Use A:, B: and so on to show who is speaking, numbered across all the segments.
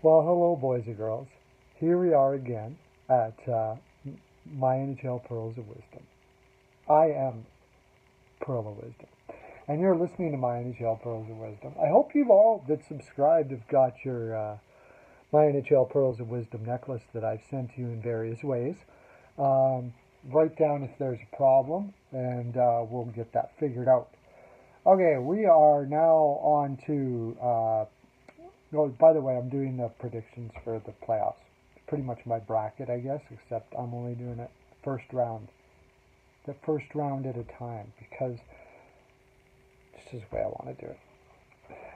A: Well, hello, boys and girls. Here we are again at my NHL Pearls of Wisdom. I am Pearl of Wisdom, and you're listening to my NHL Pearls of Wisdom. I hope you've all that subscribed have got your my NHL Pearls of Wisdom necklace that I've sent you in various ways. Write down if there's a problem, and we'll get that figured out. Okay, we are now on to. Oh, by the way, I'm doing the predictions for the playoffs. It's pretty much my bracket, I guess, except I'm only doing it first round. The first round at a time, because this is the way I want to do it.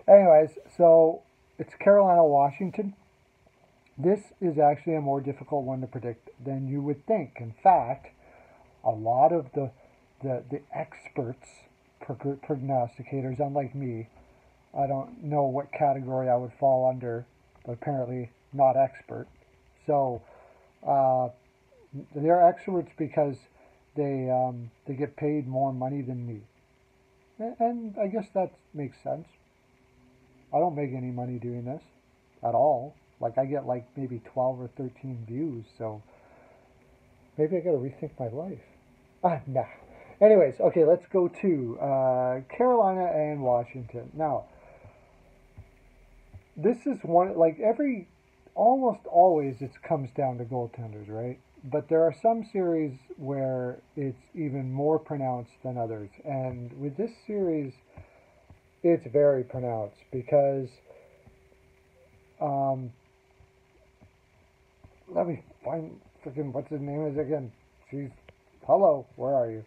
A: Anyways, so it's Carolina, Washington. This is actually a more difficult one to predict than you would think. In fact, a lot of the experts, prognosticators, unlike me, I don't know what category I would fall under, but apparently not expert. So they're experts because they get paid more money than me, and I guess that makes sense. I don't make any money doing this at all. Like I get like maybe 12 or 13 views, so maybe I got to rethink my life. Nah. Anyways, okay, let's go to Carolina and Washington now. This is one, like almost always it comes down to goaltenders, right? But there are some series where it's even more pronounced than others. And with this series, it's very pronounced because, um, let me find freaking what's his name is again. Jeez. Hello, where are you?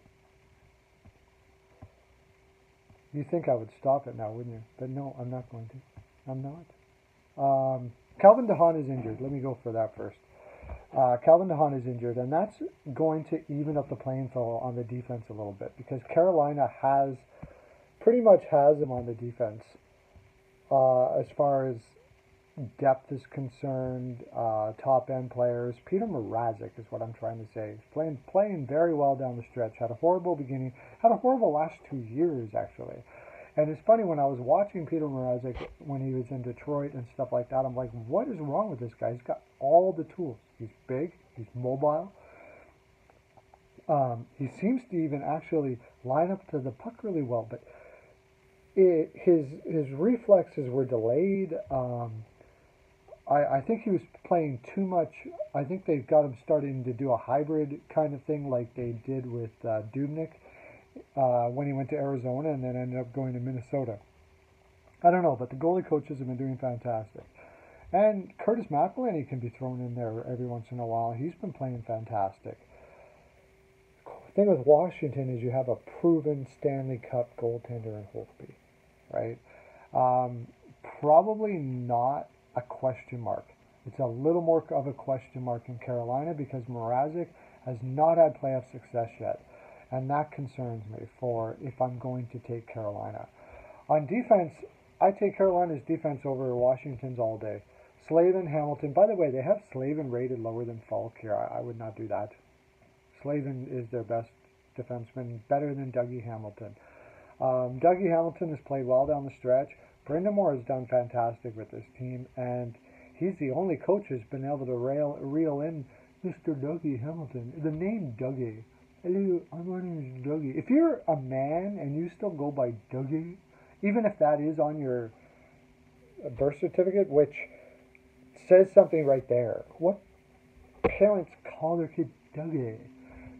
A: You think I would stop it now, wouldn't you? But no, I'm not going to. I'm not. Calvin DeHaan is injured. Let me go for that first. Calvin DeHaan is injured, and that's going to even up the playing field on the defense a little bit because Carolina pretty much has him on the defense as far as depth is concerned. Top end players. Peter Mrazek is what I'm trying to say. He's playing very well down the stretch. Had a horrible beginning. Had a horrible last 2 years actually. And it's funny, when I was watching Peter Mrazek when he was in Detroit and stuff like that, I'm like, what is wrong with this guy? He's got all the tools. He's big. He's mobile. He seems to even actually line up to the puck really well, but his reflexes were delayed. I think he was playing too much. I think they've got him starting to do a hybrid kind of thing like they did with Dubnyk. When he went to Arizona and then ended up going to Minnesota. I don't know, but the goalie coaches have been doing fantastic. And Curtis McElhinney can be thrown in there every once in a while. He's been playing fantastic. The thing with Washington is you have a proven Stanley Cup goaltender in Holtby, right? Probably not a question mark. It's a little more of a question mark in Carolina because Mrazek has not had playoff success yet. And that concerns me for if I'm going to take Carolina. On defense, I take Carolina's defense over Washington's all day. Slavin, Hamilton. By the way, they have Slavin rated lower than Falk here. I would not do that. Slavin is their best defenseman, better than Dougie Hamilton. Dougie Hamilton has played well down the stretch. Brendan Moore has done fantastic with this team, and he's the only coach who's been able to reel in Mr. Dougie Hamilton. The name Dougie. Hello, my name is Dougie. If you're a man and you still go by Dougie, even if that is on your birth certificate, which says something right there. What parents call their kid Dougie?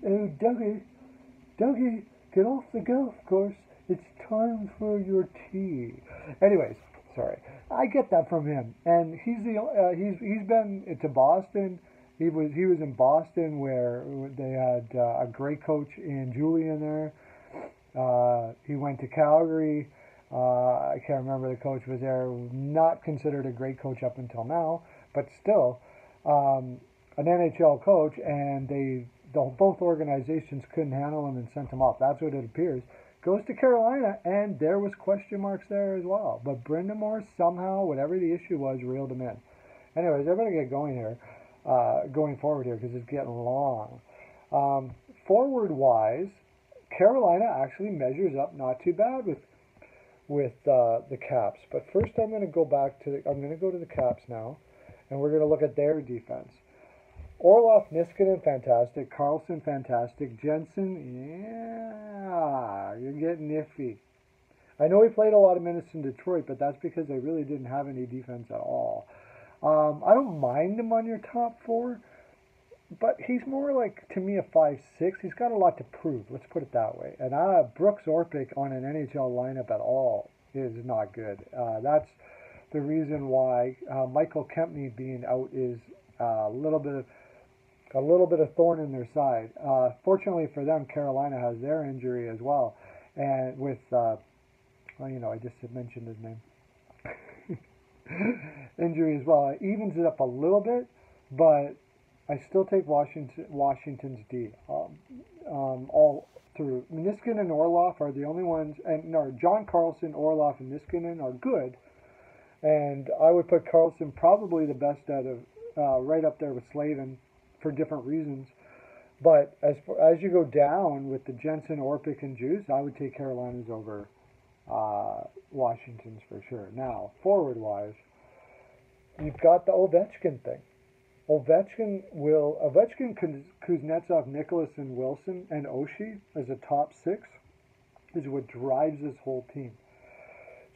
A: Oh, Dougie, get off the golf course. It's time for your tea. Anyways, sorry. I get that from him, and he's been to Boston. He was in Boston where they had a great coach in Julian there. He went to Calgary. I can't remember the coach was there. Not considered a great coach up until now, but still an NHL coach. And both organizations couldn't handle him and sent him off. That's what it appears. Goes to Carolina, and there was question marks there as well. But Brendan Moore somehow, whatever the issue was, reeled him in. Anyways, I better get going here. Going forward here because it's getting long. Forward wise, Carolina actually measures up not too bad with the Caps. But first, I'm going to go to the Caps now, and we're going to look at their defense. Orlov, Niskanen, fantastic. Carlson, fantastic. Jensen, yeah, you're getting iffy. I know he played a lot of minutes in Detroit, but that's because they really didn't have any defense at all. I don't mind him on your top four, but he's more like, to me, a 5'6". He's got a lot to prove, let's put it that way. And Brooks Orpik on an NHL lineup at all is not good. That's the reason why Michael Kempney being out is a little bit of thorn in their side. Fortunately for them, Carolina has their injury as well, and with I just mentioned his name. Injury as well. It evens it up a little bit, but I still take Washington's D all through. Niskanen and Orlov are the only ones, and no, John Carlson, Orlov, and Niskanen are good, and I would put Carlson probably the best out of right up there with Slavin for different reasons. But as you go down with the Jensen, Orpik, and Juice, I would take Carolina's over Washington's for sure. Now, forward-wise, you've got the Ovechkin thing. Ovechkin, Kuznetsov, Nicholas, and Wilson, and Oshie as a top six is what drives this whole team.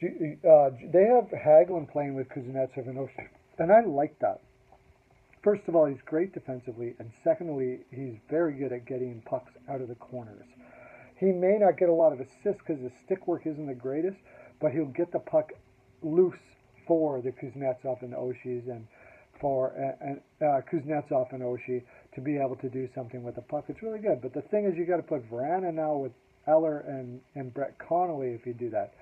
A: They have Hagelin playing with Kuznetsov and Oshie, and I like that. First of all, he's great defensively, and secondly, he's very good at getting pucks out of the corners. He may not get a lot of assists because his stick work isn't the greatest, but he'll get the puck loose for the Kuznetsov and Oshies and for Kuznetsov and Oshie to be able to do something with the puck. It's really good. But the thing is, you got to put Vrana now with Eller and Brett Connolly if you do that.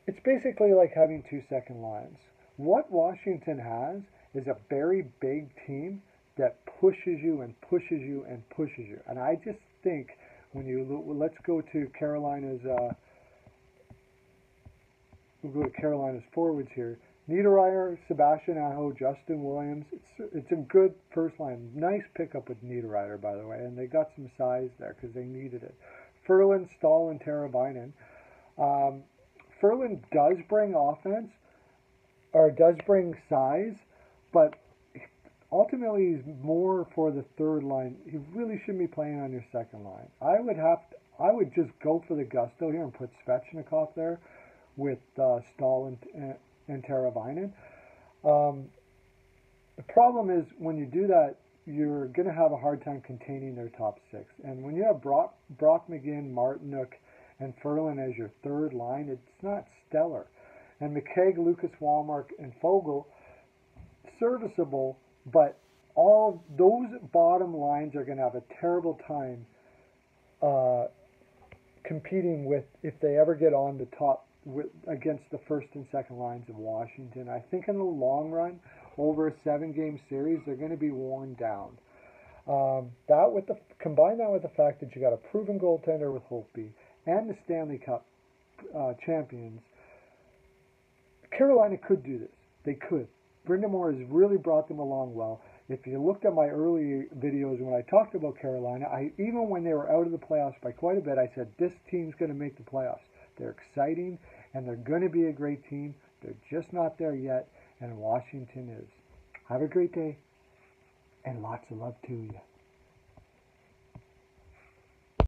A: It's basically like having 2 second lines. What Washington has is a very big team that pushes you and pushes you and pushes you. And I just think let's go to Carolina's forwards here. Niederreiter, Sebastian Aho, Justin Williams. It's a good first line. Nice pickup with Niederreiter, by the way, and they got some size there because they needed it. Ferland, Stahl, and Teravainen. Ferland does bring offense, or does bring size, but ultimately he's more for the third line. He really shouldn't be playing on your second line. I would just go for the gusto here and put Svechnikov there with Stahl and Teravainen. The problem is when you do that, you're going to have a hard time containing their top six. And when you have Brock McGinn, Martinook, and Ferland as your third line, it's not stellar. And McKegg, Lucas Walmark, and Fogle, serviceable, but all those bottom lines are going to have a terrible time competing with, if they ever get on the top against the first and second lines of Washington. I think in the long run, over a 7-game series, they're going to be worn down. Combine that with the fact that you got a proven goaltender with Holtby and the Stanley Cup champions. Carolina could do this. They could. Brenda Moore has really brought them along well. If you looked at my early videos when I talked about Carolina, even when they were out of the playoffs by quite a bit, I said this team's going to make the playoffs. They're exciting, and they're going to be a great team. They're just not there yet, and Washington is. Have a great day, and lots of love to you.